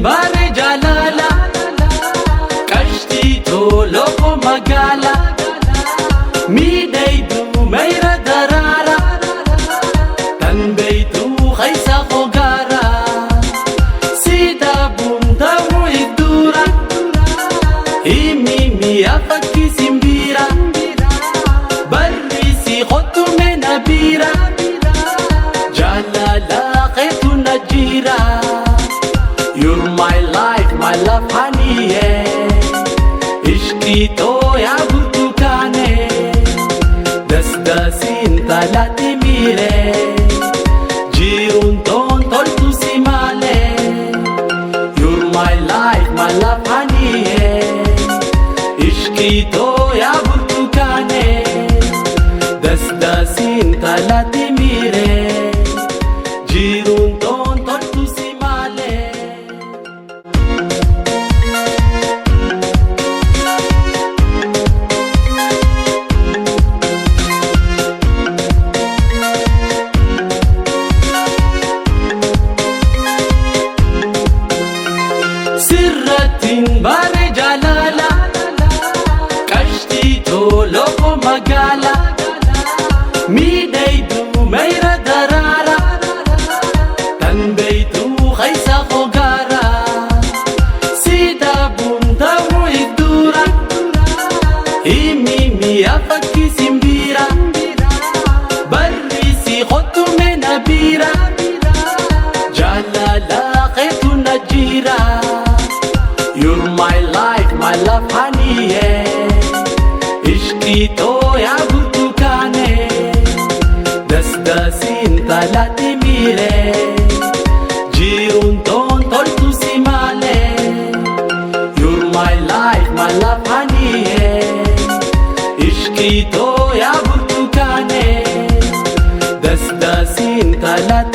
Bare jalala kashti toloko magala midaydu mayra darara tanbaytu khaysa khogara sida bundamu idura imimi afaki simbira barisi khotu menabira jalala qaitu najira. You're my life, my love honey, yeah. Ishqi to ya burtukane, dasdasin talati mire, jirun ton toltu simale. You're my life, my love honey, yeah. Ishqi to ya burtukane, dasdasin talati mire, jirun ton toltu simale. Bare jalala kashti toloko magala midaydu mayra darara tanbaytu khaysa khogara sida bundamu idura imimi afaki simbira barisi khotu menabira jalala qaitu najira. You're my life, my love honey, yeah. Ishqi to ya burtukane, dasdasin talati mire, jirun ton toltu simale. You're my life, my love honey, yeah. Ishqi to ya burtukane, dasdasin talati